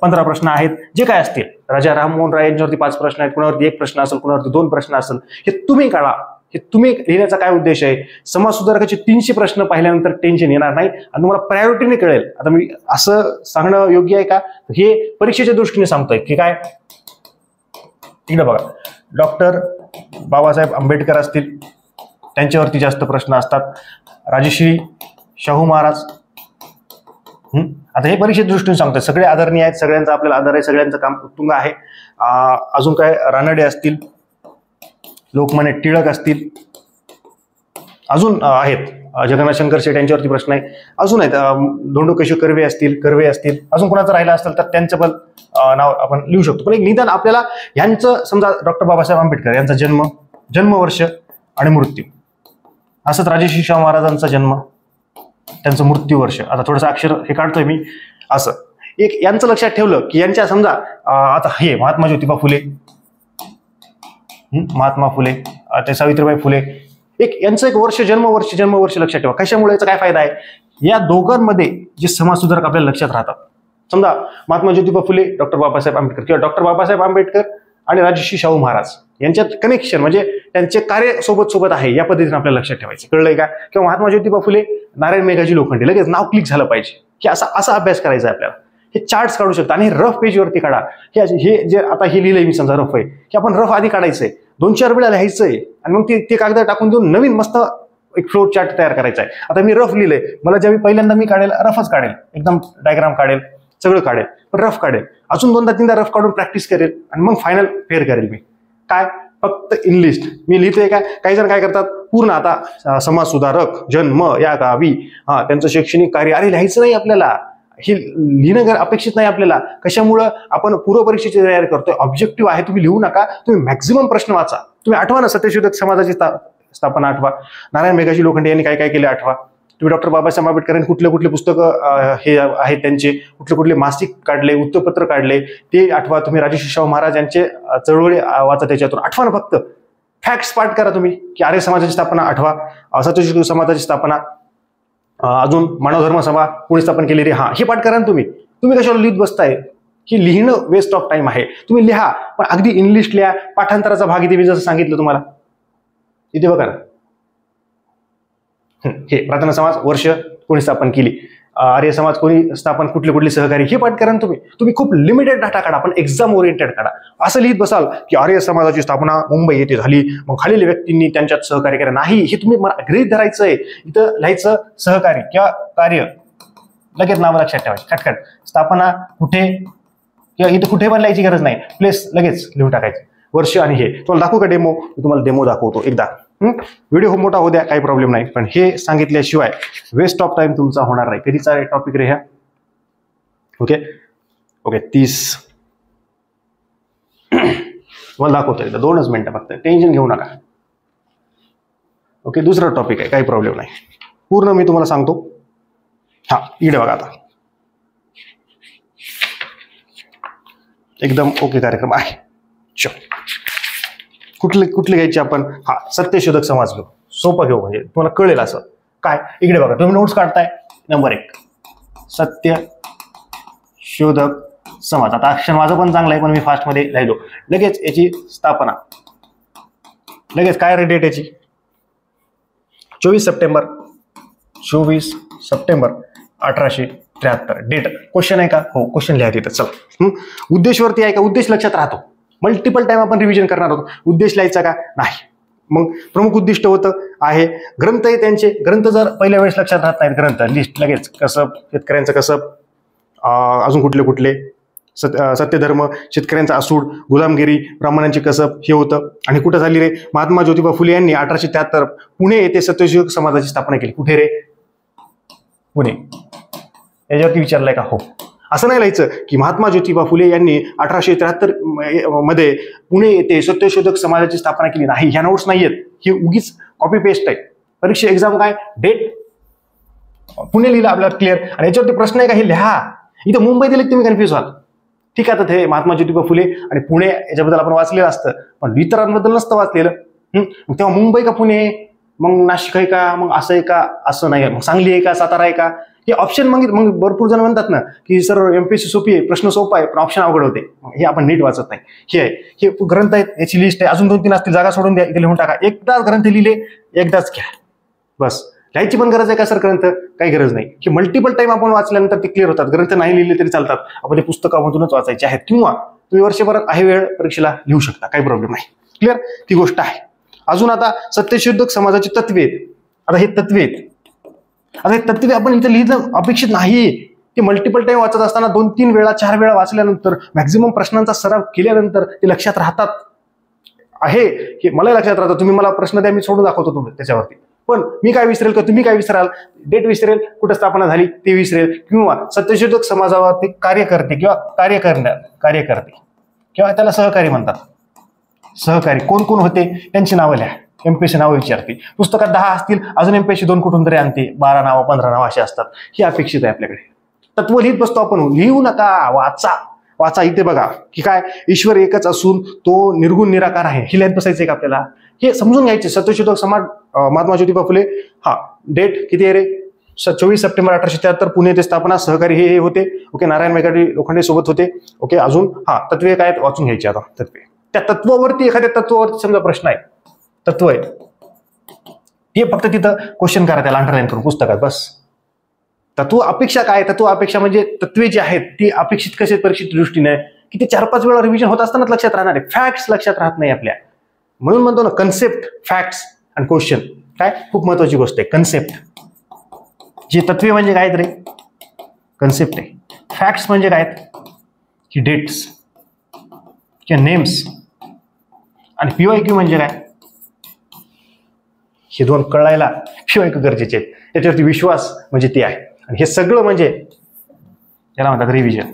15 प्रश्न आहेत, जे काय असतील, राजा राममोहन राय यांच्यावरती 5 प्रश्न आहेत, कुणावरती 1 प्रश्न असेल, कुणावरती 2 प्रश्न असेल. हे तुम्ही काढा. हे तुम्ही लिहिण्याचा काय उद्देश आहे? समाज सुधारकाचे 300 प्रश्न पाहिल्यानंतर टेन्शन येणार नाही आणि तुम्हाला प्रायोरिटीने कळेल. आता मी असं सांगणं योग्य आहे का? हे परीक्षेच्या दृष्टीने सांगतोय की काय. इकडे बघा, डॉक्टर बाबासाहेब आंबेडकर असतील, त्यांच्यावरती जास्त प्रश्न असतात, राजश्री शाहू महाराज. आता हे परीक्षेच्या दृष्टीने सांगतोय, सगळे आदरणीय आहेत, सगळ्यांचा आपल्याला आदर आहे, सगळ्यांचं काम उत्तुंग आहे. अजून काय रानडे असतील, लोकमान्य टिळक असतील, अजून आहेत जगन्नाथ शंकर शेट यांच्यावरती प्रश्न आहे. अजून आहेत धोंडो केशव कर्वे असतील अजून कोणाचं राहिलं असेल तर त्यांचं पण नाव आपण लिहू शकतो. पण एक निदान आपल्याला यांचं समजा डॉक्टर बाबासाहेब आंबेडकर यांचा जन्मवर्ष आणि मृत्यू, असंच राजर्षी शाहू महाराजांचा जन्म, त्यांचं मृत्यू वर्ष, आता थोडंसं अक्षर हे काढतोय मी, असं एक यांचं लक्षात ठेवलं की यांच्या समजा आता हे महात्मा ज्योतिबा फुले, महात्मा फुले, ते सावित्रीबाई फुले, एक यांचं एक जन्मवर्ष लक्षात ठेवा. कशामुळे याचा काय फायदा आहे, या दोघांमध्ये जे समाजसुधारक आपल्याला लक्षात राहतात, समजा महात्मा ज्योतिबा फुले, डॉक्टर बाबासाहेब आंबेडकर किंवा डॉक्टर बाबासाहेब आंबेडकर आणि राजर्षी शाहू महाराज यांच्यात कनेक्शन म्हणजे त्यांचे कार्य सोबत आहे, या पद्धतीने आपल्याला लक्षात ठेवायचं. कळलंय का? किंवा महात्मा ज्योतिबा फुले, नारायण मेघाजी लोखंडे, लगेच नाव क्लिक झालं पाहिजे की असा अभ्यास करायचा आहे आपल्याला. हे चार्ट्स काढू शकता आणि रफ पेजवरती काढा. हे जे आता हे लिहिलंय मी समजा रफ आहे की आपण रफ आधी काढायचंय, 2-4 वेळा लिहायचंय आणि मग ते कागद टाकून देऊन नवीन मस्त एक फ्लोर चार्ट तयार करायचा आहे. आता मी रफ लिहिलंय, मला ज्यावेळी पहिल्यांदा मी काढेल रफच काढेल, एकदम डायग्राम काढेल, सगळं काढेल, पण रफ काढेल, अजून 2-3दा रफ काढून प्रॅक्टिस करेल आणि मग फायनल फेअर करेल. मी काय फक्त इनलिस्ट मी लिहितोय काय, काही जण काय करतात पूर्ण आता समाज सुधारक जन्म या गावी त्यांचं शैक्षणिक कार्य, अरे लिहायचं नाही आपल्याला, हे लिहिणं अपेक्षित नाही आपल्याला. कशामुळं आपण पूर्व परीक्षेची तयारी करतोय, ऑब्जेक्टिव्ह आहे, तुम्ही लिहू नका, तुम्ही मॅक्झिमम प्रश्न वाचा. तुम्ही आठवा ना सत्यशोधक समाजाची स्थापना आठवा, नारायण मेघाजी लोखंडे यांनी काय केले आठवा, तुम्ही डॉक्टर बाबासाहेब आंबेडकरांनी कुठले पुस्तकं हे आहेत त्यांचे, कुठले मासिक काढले, वृत्तपत्र काढले ते आठवा. तुम्ही राजर्षी शाहू महाराज यांचे चळवळी वाचा, त्याच्यातून आठवा ना. फक्त फॅक्ट्स पाठ करा तुम्ही की आर्य समाजाची स्थापना आठवा, सत्यशोधक समाजाची स्थापना, अजून मानव धर्म सभा कोणी स्थापन केली रे, हे पाठ करा ना तुम्ही. कशाला लिहित बसताय, की लिहिणं वेस्ट ऑफ टाइम आहे. तुम्ही लिहा पण अगदी इंग्लिश लिहा. पाठांतराचा भाग इथे मी जसं सांगितलं तुम्हाला, इथे बघा ना, हे प्रार्थना समाज वर्ष कोणी स्थापन केली, आर्य समाज कोणी स्थापन, कुठले सहकारी, हे पाठ करा ना तुम्ही खूप लिमिटेड डाटा काढा पण एक्झाम ओरिएंटेड काढा. असं लिहित बसाल की आर्य समाजाची स्थापना मुंबई येथे झाली, मग खालील व्यक्तींनी त्यांच्यात सहकार्य केलं, नाही, हे तुम्ही गृहीत धरायचंय. इथं लिहायचं सहकारी किंवा कार्य, लगेच नाव लक्षात ठेवायचं, खटखट. स्थापना कुठे किंवा इथं कुठे पण लिहायची गरज नाही, प्लेस लगेच लिहून टाकायचं, वर्ष. आणि हे तुम्हाला दाखवू का डेमो, मी तुम्हाला डेमो दाखवतो एकदा. व्हिडिओ खूप मोठा होऊ द्या, काही प्रॉब्लेम नाही, पण हे सांगितल्याशिवाय वेस्ट ऑफ टाइम तुमचा होणार नाही. कधीचा टॉपिक रे ह्या, ओके 30 तुम्हाला दाखवतो एकदा, 2च मिनिटं फक्त, टेन्शन घेऊ नका. ओके, दुसरा टॉपिक आहे, काही प्रॉब्लेम नाही, पूर्ण मी तुम्हाला सांगतो. इकडे बघा, आता एकदम ओके कार्यक्रम आहे. कुठले घ्यायचे आपण, सत्यशोधक समाज घेऊ, सोपं घेऊ, म्हणजे तुम्हाला कळेल असं. काय, इकडे बघा, तुम्ही नोट्स काढताय, नंबर 1 सत्यशोधक समाज. आता अक्षर माझं पण चांगलं आहे पण मी फास्ट मध्ये लिहिलो. लगेच याची स्थापना, लगेच काय रे डेट याची, 24 सप्टेंबर 1873. डेट क्वेश्चन आहे का, हो क्वेश्चन लिहायचं इथं. चला, उद्देशवरती आहे का, उद्देश लक्षात राहतो, मल्टिपल टाइम आपण रिव्हिजन करणार आहोत. उद्देश लिहायचा का नाही, मग प्रमुख उद्दिष्ट होतं आहे. ग्रंथ आहे त्यांचे, ग्रंथ जर पहिल्या वेळेस लक्षात राहत नाहीत, ग्रंथ लिस्ट लगेच, कसब, शेतकऱ्यांचं कसब, अजून कुठले सत्यधर्म, शेतकऱ्यांचा आसूड, गुलामगिरी, ब्राह्मणांची कसब, हे होतं. आणि कुठं झाली रे, महात्मा ज्योतिबा फुले यांनी 1873 पुणे येथे सत्यशोधक समाजाची स्थापना केली. कुठे रे, पुणे. याच्यावरती विचारलंय का, हो. असं नाही लिहायचं की महात्मा ज्योतिबा फुले यांनी 1873 मध्ये पुणे येथे सत्यशोधक समाजाची स्थापना केली, नाही, ह्या नोट्स नाहीयेत, ही उगीच कॉपी पेस्ट आहे. परीक्षा एक्झाम काय, डेट पुणे लिहिलं आपल्याला क्लिअर, आणि याच्यावरती प्रश्न आहे का, हे लिहा. इथं मुंबई दिले तुम्ही कन्फ्युज व्हाल. ठीक आहे, आता ते महात्मा ज्योतिबा फुले आणि पुणे याच्याबद्दल आपण वाचलेलं असतं, पण इतरांबद्दल नसतं वाचलेलं. तेव्हा मुंबई का पुणे, मग नाशिक आहे का, मग असं आहे का, असं नाही, मग सांगली आहे का, सातारा आहे का, हे ऑप्शन. मग भरपूर जण म्हणतात ना की सर एमपीएससी सोपी आहे, प्रश्न सोपा आहे, पण ऑप्शन अवघड होते, हे आपण नीट वाचत नाही. हे आहे, हे ग्रंथ आहेत, याची लिस्ट आहे, अजून 2-3 असतील, जागा सोडून द्या, इथे लिहून टाका. एकदाच ग्रंथ लिहिले, एकदाच घ्या, बस. लिहायची पण गरज आहे का सर ग्रंथ, काही गरज नाही. की मल्टिपल टाइम आपण वाचल्यानंतर ते क्लिअर होतात. ग्रंथ नाही लिहिले तरी चालतात, आपण ते पुस्तकामधूनच वाचायचे आहेत, किंवा तुम्ही वर्षभरात आहे वेळ परीक्षेला लिहू शकता, काही प्रॉब्लेम नाही. क्लिअर, ती गोष्ट आहे. अजून आता सत्यशोधक समाजाची तत्वे आहेत. आता हे तत्वे आपण इथे लिहिणं अपेक्षित नाही. ते मल्टिपल टाइम वाचत असताना 2-3 वेळा 4 वेळा वाचल्यानंतर, मॅक्झिमम प्रश्नांचा सराव केल्यानंतर ते लक्षात राहतात. आहे हे मला लक्षात राहतं. तुम्ही मला प्रश्न द्या, मी सोडून दाखवतो तुम्ही त्याच्यावरती. पण मी काय विसरेल का तुम्ही काय विसराल, डेट विसरेल, कुठं स्थापना झाली ते विसरेल, किंवा सत्यशोधक समाजावरती कार्यकर्ते किंवा कार्यकर्ते किंवा त्याला सहकारी म्हणतात. सहकारी कोण कोण होते त्यांची नावं लिहा. एमपीएससी नावं विचारते. पुस्तकात 10 असतील, अजून एमपीएससी 2 कुठून तरी आणते, 12 नावं 15 नावं असे असतात. ही अपेक्षित आहे आपल्याकडे. तत्व लिहित बसतो आपण, लिहू नका, वाचा. इथे बघा की काय, ईश्वर एकच असून तो निर्गुण निराकार आहे, ही लिहित बसायचंय का आपल्याला, हे समजून घ्यायचे. सत्यशोधक समाज महात्मा ज्योतिबा फुले, डेट किती आहे रे, 24 सप्टेंबर 1873 पुणे येथे स्थापना, सहकारी हे होते. ओके, नारायण मेघाडी लोखंडे सोबत होते. ओके, अजून तत्वे काय वाचून घ्यायचे. आता तत्वे, त्या तत्वावरती एखाद्या तत्वावरती समजा प्रश्न आहे, तत्व आहे ते फक्त तिथं क्वेश्चन करा, त्याला अंडरलाईन करून पुस्तकात बस. तत्व अपेक्षा काय, तत्व अपेक्षा म्हणजे तत्वे जी आहेत ती अपेक्षित कसे परीक्षित दृष्टीने की ते 4-5 वेळा रिव्हिजन होत असतानाच लक्षात राहणार आहे. फॅक्ट्स लक्षात राहत नाही आपल्या. म्हणून म्हणतो ना, कन्सेप्ट, फॅक्ट्स आणि क्वेश्चन काय खूप महत्वाची गोष्ट आहे. कन्सेप्ट, जे तत्वे म्हणजे काय रे, कन्सेप्ट आहे. फॅक्ट्स म्हणजे काय की डेट्स किंवा नेम्स, आणि PYQ म्हणजे काय, हे दोन कळायला PYQ गरजेचे आहेत. त्याच्यावरती विश्वास म्हणजे ते आहे. आणि हे सगळं म्हणजे याला म्हणतात रिव्हिजन,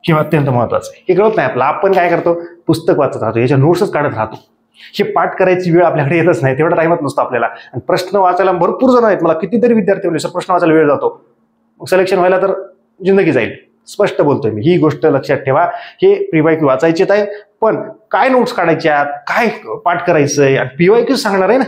हे अत्यंत महत्वाचं आहे. हे कळत नाही आपलं. आपण काय करतो, पुस्तक वाचत राहतो, याच्या नोट्सच काढत राहतो. हे पाठ करायची वेळ आपल्याकडे येतच नाही, तेवढा टाइमच नसतो आपल्याला. आणि प्रश्न वाचायला भरपूर जण आहेत. मला कितीतरी विद्यार्थी बोलले सर प्रश्न वाचायला वेळ जातो, मग सिलेक्शन व्हायला तर जिंदगी जाईल. स्पष्ट बोलतोय मी, ही गोष्ट लक्षात ठेवा. हे PYQ वाचायचेच आहे, पण काय नोट्स काढायच्या, काय पाठ करायचंय, आणि PYQ सांगणार आहे ना.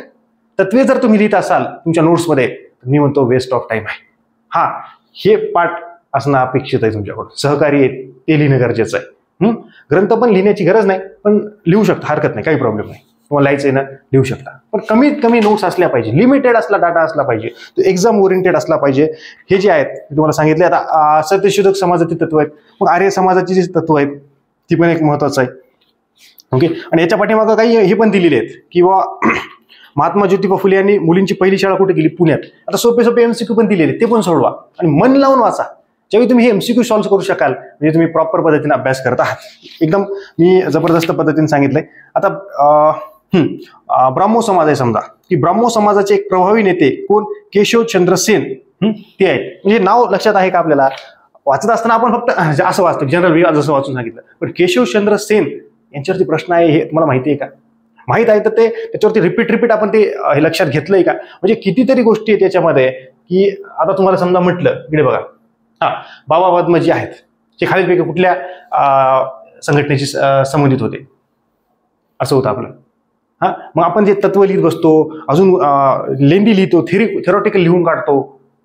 तत्वे जर तुम्ही लिहित असाल तुमच्या नोट्समध्ये, मी म्हणतो वेस्ट ऑफ टाइम आहे. हे पाठ असणं अपेक्षित आहे तुमच्याकडून. सहकारी आहे ते लिहिणं गरजेचं आहे. ग्रंथ पण लिहिण्याची गरज नाही, पण लिहू शकता, हरकत नाही, काही प्रॉब्लेम नाही. तुम्हाला लिहायचंय ना, लिहू शकता, पण कमीत कमी नोट्स असल्या पाहिजे, लिमिटेड असला डाटा असला पाहिजे, तो एक्झाम ओरिएंटेड असला पाहिजे. हे जे आहेत मी तुम्हाला सांगितले. आता सत्यशोधक समाजाची तत्व आहेत, मग आर्य समाजाची जी तत्व आहेत ती पण एक महत्वाचं आहे. ओके, आणि याच्या पाठीमागं काही हे पण दिलेले आहेत की महात्मा ज्योतिबा फुले यांनी मुलींची पहिली शाळा कुठे केली, पुण्यात. आता सोपे MCQ पण दिलेले, ते पण सोडवा आणि मन लावून वाचा. ज्यावेळी तुम्ही हे MCQ सॉल्व्ह करू शकाल, म्हणजे तुम्ही प्रॉपर पद्धतीने अभ्यास करत आहात. एकदम मी जबरदस्त पद्धतीने सांगितलंय. आता ब्राह्मो समाज आहे समजा, की ब्राह्मो समाजाचे एक प्रभावी नेते कोण, केशवचंद्र सेन, ते आहेत. म्हणजे नाव लक्षात आहे का आपल्याला, वाचत असताना आपण फक्त असं वाचतो, जनरल जसं वाचून सांगितलं, पण केशवचंद्र सेन यांच्यावरती प्रश्न आहे, हे तुम्हाला माहिती आहे का, माहित आहे तर ते त्याच्यावरती रिपीट आपण ते हे लक्षात घेतलंय का. म्हणजे कितीतरी गोष्टी आहेत त्याच्यामध्ये, की आता तुम्हाला समजा म्हटलं, इकडे बघा, बाबा पद्मजी आहेत, ते खालीलपैकी कुठल्या संघटनेशी संबंधित होते, असं होतं आपलं. मग आपण जे तत्व लिहित बसतो, अजून लेंदी लिहितो, थेरॉटिकल लिहून काढतो,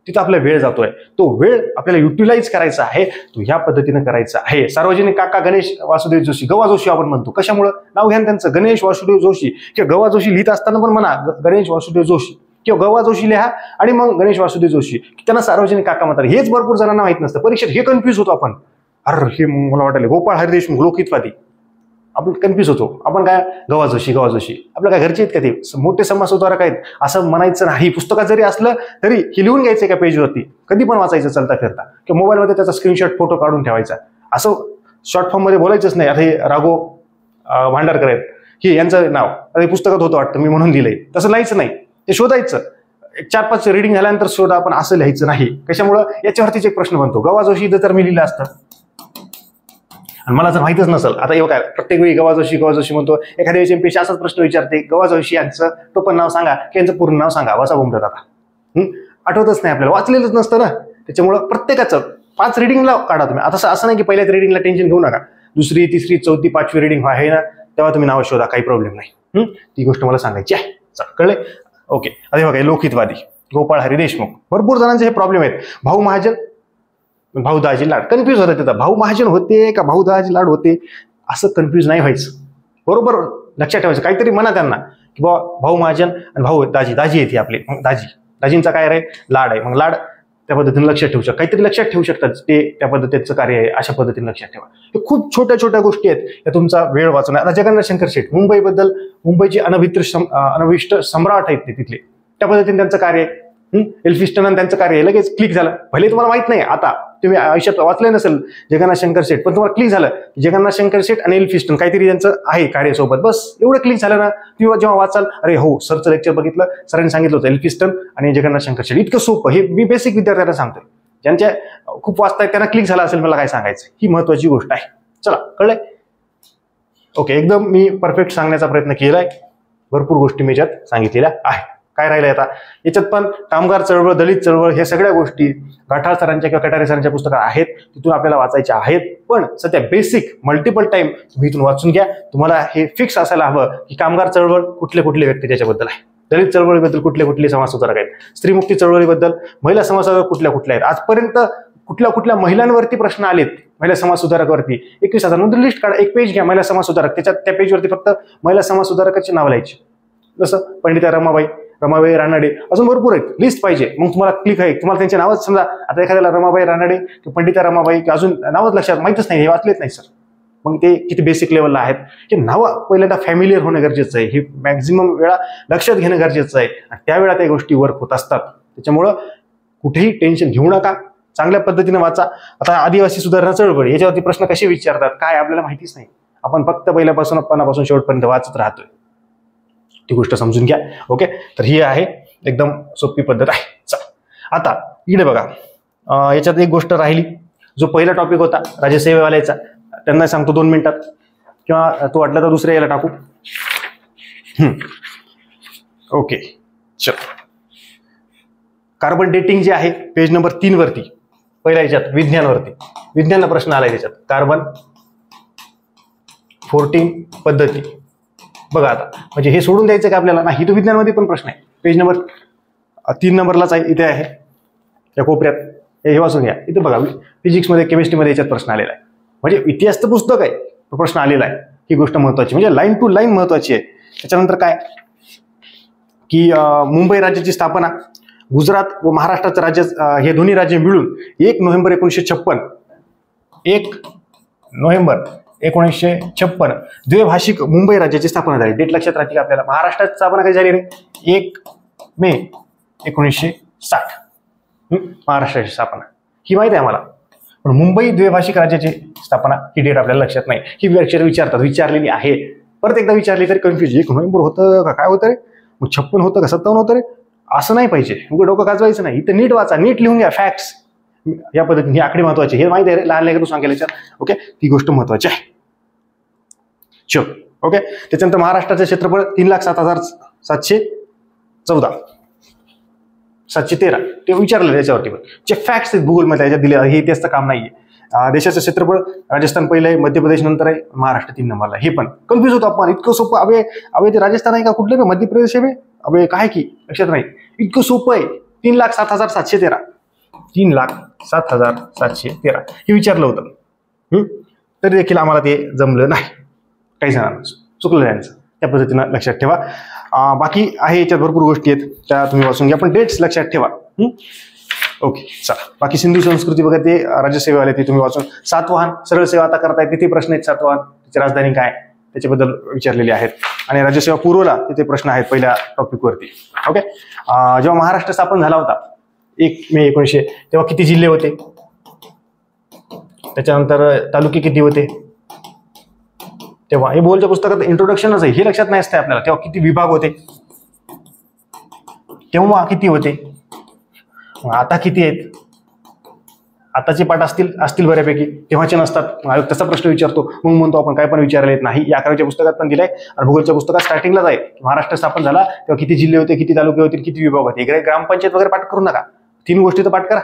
तिथं आपला वेळ जातोय. तो वेळ आपल्याला युटिलाइज करायचा आहे, तो ह्या पद्धतीने करायचा आहे. सार्वजनिक काका गणेश वासुदेव जोशी, गवा जोशी आपण म्हणतो, कशामुळं नाव घ्या त्यांचं, गणेश वासुदेव जोशी, किंवा गवा जोशी लिहित असताना पण म्हणा गणेश वासुदेव जोशी, किंवा गवा जोशी लिहा आणि मग गणेश वासुदेव जोशी, त्यांना सार्वजनिक काका म्हणतात. हेच भरपूर जणांना माहित नसतं. परीक्षेत हे कन्फ्युज होतो आपण. अरे हे मला वाटलं गोपाळ हरी देशमुख लोकहितवादी, आपण कन्फ्युज होतो. आपण काय गवा जोशी, आपल्या काय घरचे आहेत का ते, मोठे समाजसुधारक आहेत असं म्हणायचं नाही. पुस्तकात जरी असलं तरी हे लिहून घ्यायचं एका पेजवरती, कधी पण वाचायचं चलता फिरता, किंवा मोबाईलमध्ये त्याचा स्क्रीनशॉट फोटो काढून ठेवायचा. असं शॉर्ट फॉर्म मध्ये बोलायचंच नाही. आता हे राघव भांडारकर आहेत, हे यांचं नाव आता पुस्तकात होतं वाटतं, मी म्हणून लिहिलंय, तसं लिहायचं नाही. ते शोधायचं, 4-5 रीडिंग झाल्यानंतर शोधा, पण असं लिहायचं नाही. कशामुळं, याच्यावरतीच एक प्रश्न बनतो. गवा जोशी जर मी लिहिलं असतं आणि मला जर माहितच नसेल, आता एवढं काय प्रत्येक वेळी गवा जोशी म्हणतो, एखाद्या वेळेस MPSC असाच प्रश्न विचारते, गवा जोशी यांचं टोपण नाव सांगा, की यांचं पूर्ण नाव सांगा, वाचा बोमतात. आता आठवतच नाही आपल्याला, वाचलेलंच नसतं ना. त्याच्यामुळं प्रत्येकाचं 5 रीडिंगला काढा तुम्ही. आता असं नाही की पहिल्याच रीडिंगला टेन्शन घेऊ नका, 2री, 3री, 4थी, 5वी रीडिंग आहे ना, तेव्हा तुम्ही नाव शोधा, काही प्रॉब्लेम नाही. ती गोष्ट मला सांगायची आहे. कळले? ओके. आता बघा, लोकहितवादी गोपाळ हरी देशमुख, भरपूर जणांचे हे प्रॉब्लेम आहेत. भाऊ महाजन, भाऊ दाजी लाड, कन्फ्युज होतात तिथं, भाऊ महाजन होते का भाऊ दाजी लाड होते, असं कन्फ्युज नाही व्हायचं. बरोबर लक्षात ठेवायचं. काहीतरी म्हणा त्यांना की बाबा भाऊ महाजन आणि भाऊ दाजी येते आपले, मग दाजींचा काय आहे, लाड आहे, मग लाड त्या पद्धतीने लक्षात ठेवू शकतात. काहीतरी लक्षात ठेवू शकतात, ते त्या पद्धतीचं कार्य आहे, अशा पद्धतीने लक्षात ठेवा. हे खूप छोट्या गोष्टी आहेत, या तुमचा वेळ वाचवणार. आता जगन्नाथ शंकर शेठ, मुंबईचे अनभिष्ट सम्राट आहेत ते तिथले, त्या पद्धतीने त्यांचं कार्य आहे. एल्फिस्टन त्यांचं कार्य आहे, लगेच क्लिक झालं. भले तुम्हाला माहित नाही आता, तुम्ही आयुष्यात वाचले नसेल जगन्नाथ शंकर शेठ, पण तुम्हाला क्लिक झालं जगन्नाथ शंकर शेठ आणि एल्फिस्टन काहीतरी त्यांचं आहे कार्यसोबत, बस एवढं क्लिक झालं ना, तुम्ही जेव्हा वाचाल अरे हो सरचं लेक्चर बघितलं, सरांनी सांगितलं होतं एल्फिस्टन आणि जगन्नाथ शंकर शेठ, इतकं सोपं. हे मी बेसिक विद्यार्थ्यांना सांगतोय, ज्यांच्या खूप वाचतायत त्यांना क्लिक झाला असेल मला काय सांगायचं, ही महत्वाची गोष्ट आहे. चला कळलंय? ओके, एकदम मी परफेक्ट सांगण्याचा प्रयत्न केलाय, भरपूर गोष्टी मी याच्यात सांगितलेल्या आहेत. काय राहिलंय आता याच्यात पण कामगार चळवळ, दलित चळवळ, हे सगळ्या गोष्टी गाठाळ सरांच्या किंवा कटारे सरांच्या पुस्तकात आहेत, तिथून आपल्याला वाचायच्या आहेत. पण सध्या बेसिक मल्टिपल टाइम तुम्ही इथून वाचून घ्या. तुम्हाला हे फिक्स असायला हवं की कामगार चळवळ कुठले कुठले व्यक्ती त्याच्याबद्दल आहे, दलित चळवळीबद्दल कुठले कुठले समाजसुधारक आहेत, स्त्रीमुक्ती चळवळीबद्दल, महिला समाजसुधारक कुठल्या कुठल्या आहेत, आजपर्यंत कुठल्या कुठल्या महिलांवरती प्रश्न आलेत महिला समाजसुधारकवरती, 21,000 नंतर लिस्ट काढा, एक पेज घ्या महिला समाजसुधारक, त्याच्यात त्या पेजवरती फक्त महिला समाजसुधारकाची नाव लिहायची, जसं पंडिता रमाबाई रानडे, अजून भरपूर आहेत, लिस्ट पाहिजे. मग तुम्हाला क्लिक आहे, तुम्हाला त्यांचे नावच समजा आता एखाद्याला रमाबाई रानडे किंवा पंडिता रमाबाई किंवा अजून नावच लक्षात माहितच नाही, हे वाचलेच नाही सर, मग ते किती बेसिक लेवलला आहेत. हे नावं पहिल्यांदा फॅमिलियर होणं गरजेचं आहे, हे मॅक्झिमम वेळा लक्षात घेणं गरजेचं आहे, आणि त्यावेळा त्या गोष्टी वर्क होत असतात. त्याच्यामुळं कुठेही टेन्शन घेऊ नका, चांगल्या पद्धतीने वाचा. आता आदिवासी सुधारणा चळवळ याच्यावरती प्रश्न कसे विचारतात काय आपल्याला माहितीच नाही, आपण फक्त पहिल्यापासून पानापासून शेवटपर्यंत वाचत राहतोय, ती गोष्ट समजून घ्या. ओके, तर ही आहे एकदम सोपी पद्धत आहे. चला आता इकडे बघा, याच्यात एक गोष्ट राहिली, जो पहिला टॉपिक होता राज्यसेवेवाल्याचा, त्यांना सांगतो 2 मिनिटात, किंवा तो वाटला तर दुसऱ्या याला टाकू. ओके चल, कार्बन डेटिंग जे आहे पेज नंबर 3 वरती, पहिल्या याच्यात विज्ञानवरती, विज्ञानला प्रश्न आलाय त्याच्यात, कार्बन 14 पद्धती. बघा आता म्हणजे हे सोडून द्यायचं का आपल्याला, नाही, तो विज्ञानमध्ये पण प्रश्न आहे, पेज नंबर 3 नंबरलाच आहे, इथे आहे या कोपऱ्यात, हे वाचून घ्या. इथे बघा फिजिक्समध्ये केमिस्ट्रीमध्ये याच्यात प्रश्न आलेला आहे, म्हणजे इतिहासचं पुस्तक आहे, तो प्रश्न आलेला आहे, ही गोष्ट महत्वाची, म्हणजे लाईन टू लाईन महत्वाची आहे. त्याच्यानंतर काय की मुंबई राज्याची स्थापना, गुजरात व महाराष्ट्राचं राज्य, हे दोन्ही राज्य मिळून 1 नोव्हेंबर 1956, 1 नोव्हेंबर 1956 द्विभाषिक मुंबई राज्याची स्थापना झाली. डेट लक्षात राहते का आपल्याला? महाराष्ट्राची स्थापना कधी झाली रे? 1 मे 1960 महाराष्ट्राची स्थापना, ही माहिती आहे आम्हाला. पण मुंबई द्विभाषिक राज्याची स्थापना ही डेट आपल्याला लक्षात नाही, ही विचारतात, विचारलेली आहे, परत एकदा विचारली तरी कन्फ्युज, 1 नोव्हेंबर होतं का काय होतं रे, मग 56 होतं का 57 होतं रे, असं नाही पाहिजे, उघड डोकं गाजवायचं नाही. इथं नीट वाचा, नीट लिहून घ्या फॅक्ट्स, या पद्धतीने ही आकडे महत्वाची, हे माहिती आहे लहान लेकरू सांगेल याच्यात. ओके, ती गोष्ट महत्वाची आहे. चल ओके, त्याच्यानंतर महाराष्ट्राचं क्षेत्रफळ 3,07,714 713, ते विचारलं त्याच्यावरती पण जे फॅक्ट्स आहेत गुगलमध्ये त्याच्यात दिले, हे इतिहासचं काम नाहीये. देशाचं क्षेत्रफळ राजस्थान पहिलं आहे, मध्य प्रदेश नंतर आहे, महाराष्ट्र 3 नंबरला. हे पण कन्फ्युज होतो आपण, इतकं सोपं, अबे ते राजस्थान आहे का कुठलं का मध्य प्रदेश आहे, अबे काय की लक्षात नाही, इतकं सोपं आहे. 3,07,713 3,07,713 हे विचारलं होतं, तरी देखील आम्हाला ते जमलं नाही, काही जणांना चुकलं त्यांचं, त्या पद्धतीनं लक्षात ठेवा. बाकी आहे याच्यात भरपूर गोष्टी आहेत, त्या तुम्ही वाचून घ्या, पण डेट्स लक्षात ठेवा. ओके चला, बाकी सिंधू संस्कृती वगैरे ते राज्यसेवेवाले ते तुम्ही वाचून. सातवाहन सरळ सेवा आता करताय, तिथे प्रश्न आहेत, सातवाहन त्याची राजधानी काय त्याच्याबद्दल विचारलेले आहेत, आणि राज्यसेवा पूर्वला तिथे प्रश्न आहेत पहिल्या टॉपिक वरती. ओके, जेव्हा महाराष्ट्र स्थापन झाला होता 1 मे 1900, तेव्हा किती जिल्हे होते, त्याच्यानंतर तालुके किती होते, तेव्हा हे बोलच्या पुस्तकात इंट्रोडक्शनच आहे, हे लक्षात नाही असते आपल्याला. तेव्हा किती विभाग होते, तेव्हा किती होते, आता किती आहेत, आताचे पाठ असतील बऱ्यापैकी, तेव्हाचे नसतात. आयोग तसा प्रश्न विचारतो, मग म्हणतो आपण काय पण विचारले येत नाही. या 11वीच्या पुस्तकात पण दिलाय, आणि भूगोलच्या पुस्तकात स्टार्टिंगलाच आहे, महाराष्ट्र स्थापन झाला तेव्हा किती जिल्हे होते, किती तालुके होते, किती विभाग होते. ग्रामपंचायत वगैरे पाठ करू नका, 3 गोष्टी तर पाठ करा.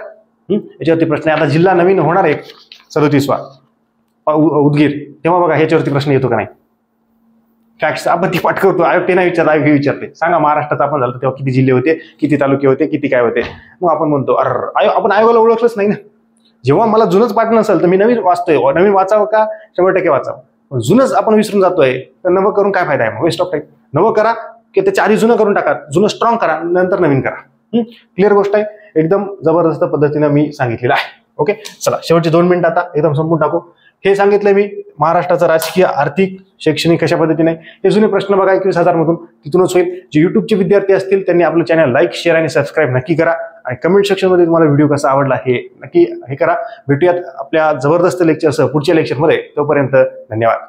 याच्यावरती प्रश्न आहे. आता जिल्हा नवीन होणार आहे 37वा उदगीर, तेव्हा बघा ह्याच्यावरती प्रश्न येतो का नाही. फॅक्ट्स आपण ती पाठ करतो, आयोग ते नाही विचारत, आयोग हे विचारते, सांगा महाराष्ट्रात आपण झालं तेव्हा किती जिल्हे होते, किती तालुके होते, किती काय होते. मग आपण म्हणतो आपण आयोगाला ओळखलंच नाही ना. जेव्हा मला जुनच पाठ नसेल तर मी नवीन वाचतोय, नवीन वाचावं का 100% वाचावं, जुनच आपण विसरून जातोय तर नवं करून काय फायदा आहे, मग वेस्ट ऑफ टाइम. नवं करा की त्याच्या आधी जुनं करून टाका, जुनं स्ट्रॉंग करा, नंतर नवीन करा. क्लिअर गोष्ट आहे, एकदम जबरदस्त पद्धतीने मी सांगितलेलं आहे. ओके चला, शेवटचे 2 मिनिट आता एकदम संपून टाकू. हे सांगितलंय मी महाराष्ट्राचा राजकीय, आर्थिक, शैक्षणिक कशा पद्धतीने, हे जुने प्रश्न बघा 21,000 मधून, तिथूनच होईल. जे युट्यूबचे विद्यार्थी असतील त्यांनी आपलं चॅनल लाईक, शेअर आणि सबस्क्राईब नक्की करा. आणि कमेंट सेक्शनमध्ये तुम्हाला व्हिडिओ कसा आवडला हे नक्की हे करा. भेटूयात आपल्या जबरदस्त लेक्चरसह पुढच्या लेक्चरमध्ये. तोपर्यंत धन्यवाद.